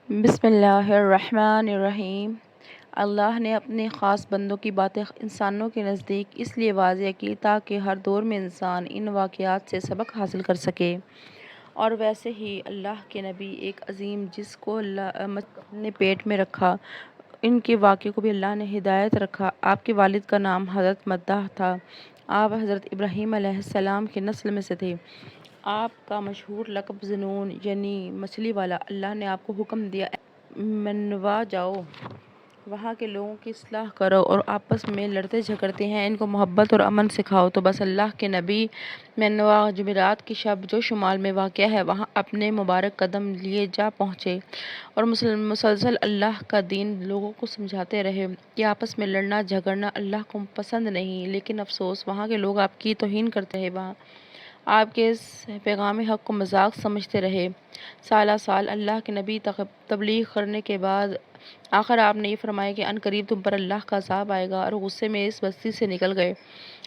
بسم اللہ الرحمن الرحیم۔ اللہ نے اپنے خاص بندوں کی باتیں انسانوں کے نزدیک اس لیے واضح کی تاکہ ہر دور میں انسان ان واقعات سے سبق حاصل کر سکے۔ اور ویسے ہی اللہ کے نبی ایک عظیم جس کو اللہ نے پیٹ میں رکھا، ان کے واقعے کو بھی اللہ نے ہدایت رکھا۔ آپ کے والد کا نام حضرت مدح تھا۔ آپ حضرت ابراہیم علیہ السلام کی نسل میں سے تھے۔ آپ کا مشہور لقب ذنون یعنی مچھلی والا۔ اللہ نے آپ کو حکم دیا، اے نینوا جاؤ، وہاں کے لوگوں کی اصلاح کرو اور آپس میں لڑتے جھگڑتے ہیں ان کو محبت اور امن سکھاؤ۔ تو بس اللہ کے نبی نینوا جمعرات کی شب جو شمال میں واقع ہے وہاں اپنے مبارک قدم لیے جا پہنچے اور مسلسل اللہ کا دین لوگوں کو سمجھاتے رہے کہ آپس میں لڑنا جھگڑنا اللہ کو پسند نہیں، لیکن افسوس وہاں کے لوگ آپ کی توہین کرتے ہیں، وہاں آپ کے اس پیغام حق کو مذاق سمجھتے رہے۔ سالہ سال اللہ کے نبی تبلیغ کرنے کے بعد آخر آپ نے یہ فرمایا کہ ان قریب تم پر اللہ کا عذاب آئے گا، اور غصے میں اس بستی سے نکل گئے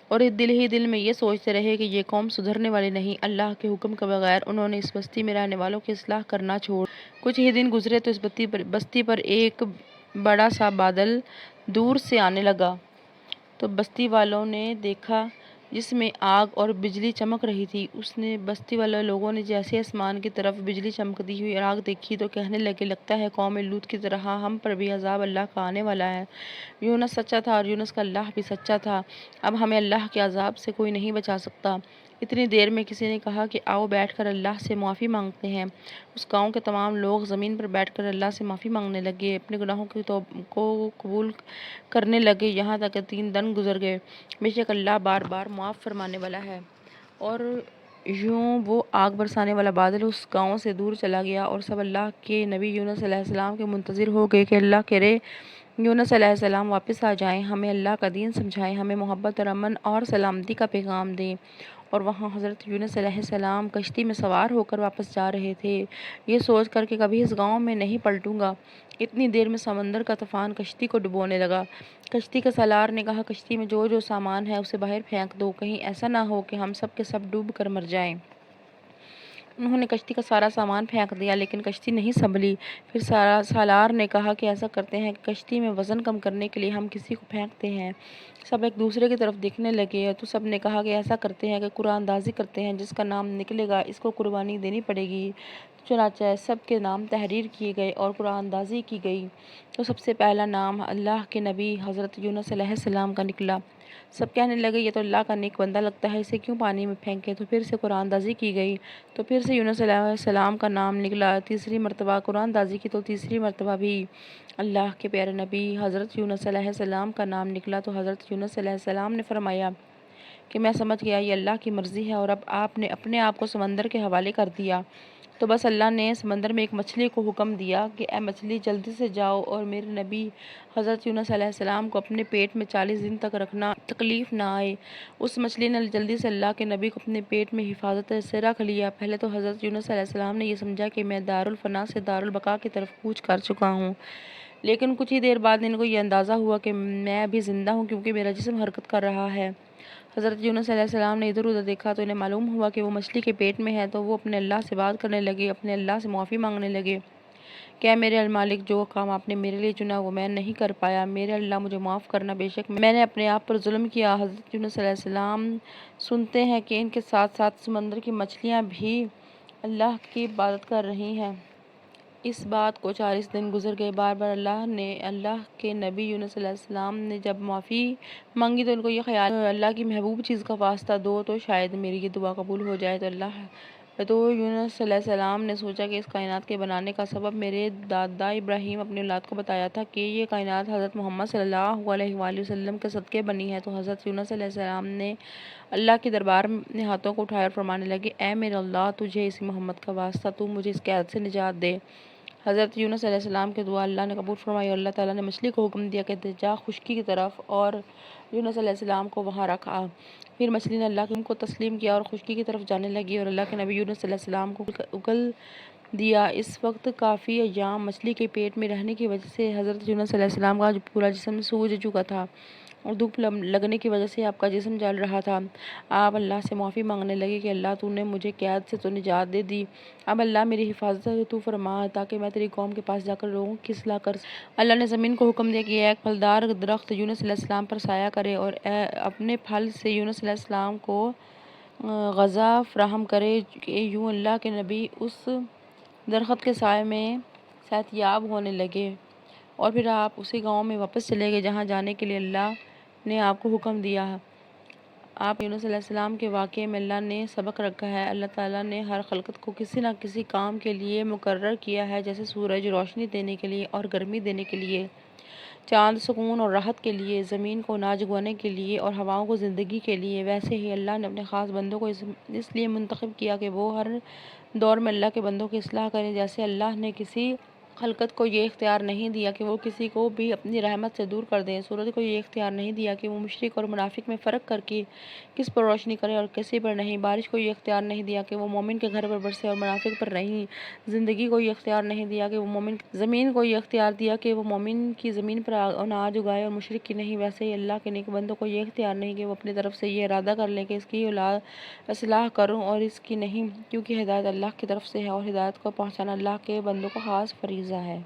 اور دل ہی دل میں یہ سوچتے رہے کہ یہ قوم سدھرنے والی نہیں۔ اللہ کے حکم کے بغیر انہوں نے اس بستی میں رہنے والوں کی اصلاح کرنا چھوڑ۔ کچھ ہی دن گزرے تو اس بستی پر ایک بڑا سا بادل دور سے آنے لگا تو بستی والوں نے دیکھا جس میں آگ اور بجلی چمک رہی تھی۔ اس نے بستی والے لوگوں نے جیسے آسمان کی طرف بجلی چمکتی ہوئی آگ دیکھی تو کہنے لگے، لگتا ہے قوم لوط کی طرح ہم پر بھی عذاب اللہ کا آنے والا ہے۔ یونس سچا تھا اور یونس کا اللہ بھی سچا تھا، اب ہمیں اللہ کے عذاب سے کوئی نہیں بچا سکتا۔ اتنی دیر میں کسی نے کہا کہ آؤ بیٹھ کر اللہ سے معافی مانگتے ہیں۔ اس گاؤں کے تمام لوگ زمین پر بیٹھ کر اللہ سے معافی مانگنے لگے، اپنے گناہوں کو قبول کرنے لگے، یہاں تک کہ 3 دن گزر گئے۔ بے شک اللہ بار بار معاف فرمانے والا ہے۔ اور یوں وہ آگ برسانے والا بادل اس گاؤں سے دور چلا گیا اور سب اللہ کے نبی یونس علیہ السلام کے منتظر ہو گئے کہ اللہ کرے یونس علیہ السلام واپس آ جائیں، ہمیں اللہ کا دین سمجھائیں، ہمیں محبت اور امن اور سلامتی کا پیغام دیں۔ اور وہاں حضرت یونس علیہ السلام کشتی میں سوار ہو کر واپس جا رہے تھے، یہ سوچ کر کہ کبھی اس گاؤں میں نہیں پلٹوں گا۔ اتنی دیر میں سمندر کا طوفان کشتی کو ڈبونے لگا۔ کشتی کے سالار نے کہا، کشتی میں جو جو سامان ہے اسے باہر پھینک دو، کہیں ایسا نہ ہو کہ ہم سب کے سب ڈوب کر مر جائیں۔ انہوں نے کشتی کا سارا سامان پھینک دیا لیکن کشتی نہیں سنبھلی۔ پھر سالار نے کہا کہ ایسا کرتے ہیں کہ کشتی میں وزن کم کرنے کے لیے ہم کسی کو پھینکتے ہیں۔ سب ایک دوسرے کی طرف دیکھنے لگے تو سب نے کہا کہ ایسا کرتے ہیں کہ قرآن اندازی کرتے ہیں، جس کا نام نکلے گا اس کو قربانی دینی پڑے گی۔ چنانچہ سب کے نام تحریر کیے گئے اور قرآن اندازی کی گئی تو سب سے پہلا نام اللہ کے نبی حضرت یونس علیہ السلام کا نکلا۔ سب کہنے لگے، یہ تو اللہ کا نیک بندہ لگتا ہے، اسے کیوں پانی میں پھینکے؟ تو پھر سے قرآن اندازی کی گئی تو پھر سے یونس علیہ السلام کا نام نکلا۔ تیسری مرتبہ قرآن اندازی کی تو تیسری مرتبہ بھی اللہ کے پیارے نبی حضرت یونس علیہ السلام کا نام نکلا تو حضرت یونس علیہ السلام نے فرمایا کہ میں سمجھ گیا یہ اللہ کی مرضی ہے، اور اب آپ نے اپنے آپ کو سمندر کے حوالے کر دیا۔ تو بس اللہ نے سمندر میں ایک مچھلی کو حکم دیا کہ اے مچھلی جلدی سے جاؤ اور میرے نبی حضرت یونس علیہ السلام کو اپنے پیٹ میں 40 دن تک رکھنا، تکلیف نہ آئے۔ اس مچھلی نے جلدی سے اللہ کے نبی کو اپنے پیٹ میں حفاظت سے رکھ لیا۔ پہلے تو حضرت یونس علیہ السلام نے یہ سمجھا کہ میں دارالفنا سے دارالبقا کی طرف کوچ کر چکا ہوں، لیکن کچھ ہی دیر بعد ان کو یہ اندازہ ہوا کہ میں ابھی زندہ ہوں کیونکہ میرا جسم حرکت کر رہا ہے۔ حضرت یونس علیہ السلام نے ادھر ادھر دیکھا تو انہیں معلوم ہوا کہ وہ مچھلی کے پیٹ میں ہے، تو وہ اپنے اللہ سے بات کرنے لگے، اپنے اللہ سے معافی مانگنے لگے کہ اے میرے المالک، جو کام آپ نے میرے لیے چنا وہ میں نہیں کر پایا، میرے اللہ مجھے معاف کرنا، بے شک میں نے اپنے آپ پر ظلم کیا۔ حضرت یونس علیہ السلام سنتے ہیں کہ ان کے ساتھ ساتھ سمندر کی مچھلیاں بھی اللہ کی عبادت کر رہی ہیں۔ اس بات کو 40 دن گزر گئے۔ بار بار اللہ کے نبی یونس علیہ السلام نے جب معافی مانگی تو ان کو یہ خیال، اللہ کی محبوب چیز کا واسطہ دو تو شاید میری یہ دعا قبول ہو جائے۔ تو یونس علیہ السلام نے سوچا کہ اس کائنات کے بنانے کا سبب میرے دادا ابراہیم اپنی اولاد کو بتایا تھا کہ یہ کائنات حضرت محمد صلی اللہ علیہ وآلہ وسلم کے صدقے بنی ہے۔ تو حضرت یونس علیہ السلام نے اللہ کے دربار میں ہاتھوں کو اٹھائے اور فرمانے لگے، اے میرے اللہ، تجھے اسی محمد کا واسطہ، تو مجھے اس قید سے نجات دے۔ حضرت یونس علیہ السلام کی دعا اللہ نے قبول فرمائی اور اللہ تعالیٰ نے مچھلی کو حکم دیا کہ جا خشکی کی طرف، اور یونس علیہ السلام کو وہاں رکھا۔ پھر مچھلی نے اللہ کے حکم کو تسلیم کیا اور خشکی کی طرف جانے لگی اور اللہ کے نبی یونس علیہ السلام کو اگل دیا۔ اس وقت کافی ایام مچھلی کے پیٹ میں رہنے کی وجہ سے حضرت یونس علیہ السلام کا پورا جسم سوج چکا تھا اور دھوپ لگنے کی وجہ سے آپ کا جسم جل رہا تھا۔ آپ اللہ سے معافی مانگنے لگے کہ اللہ تو نے مجھے قید سے تو نجات دے دی، اب اللہ میری حفاظت تو فرما تاکہ میں تیری قوم کے پاس جا کر لوگوں کی اصلاح کر سکوں۔ اللہ نے زمین کو حکم دیا کہ ایک پھلدار درخت یونس علیہ السلام پر سایہ کرے اور اپنے پھل سے یونس علیہ السلام کو غذا فراہم کرے کہ یوں اللہ کے نبی اس درخت کے سائے میں صحت یاب ہونے لگے، اور پھر آپ اسی گاؤں میں واپس چلے گئے جہاں جانے کے لیے اللہ نے آپ کو حکم دیا۔ آپ یونس علیہ السلام کے واقعے میں اللہ نے سبق رکھا ہے۔ اللہ تعالیٰ نے ہر خلقت کو کسی نہ کسی کام کے لیے مقرر کیا ہے، جیسے سورج روشنی دینے کے لیے اور گرمی دینے کے لیے، چاند سکون اور راحت کے لیے، زمین کو اناج اگانے کے لیے اور ہواؤں کو زندگی کے لیے۔ ویسے ہی اللہ نے اپنے خاص بندوں کو اس لیے منتخب کیا کہ وہ ہر دور میں اللہ کے بندوں کی اصلاح کریں۔ جیسے اللہ نے کسی خلقت کو یہ اختیار نہیں دیا کہ وہ کسی کو بھی اپنی رحمت سے دور کر دیں، سورج کو یہ اختیار نہیں دیا کہ وہ مشرک اور منافق میں فرق کر کے کس پر روشنی کرے اور کسی پر نہیں، بارش کو یہ اختیار نہیں دیا کہ وہ مومن کے گھر پر برسے اور منافق پر نہیں، زندگی کو یہ اختیار نہیں دیا کہ وہ مومن، زمین کو یہ اختیار دیا کہ وہ مومن کی زمین پر اناج اگائے اور مشرک کی نہیں۔ ویسے ہی اللہ کے نیک بندوں کو یہ اختیار نہیں کہ وہ اپنی طرف سے یہ ارادہ کر لیں کہ اس کی اصلاح کروں اور اس کی نہیں، کیونکہ ہدایت اللہ کی طرف سے ہے اور ہدایت کو پہنچانا اللہ کے بندوں کا خاص فریضہ ہے۔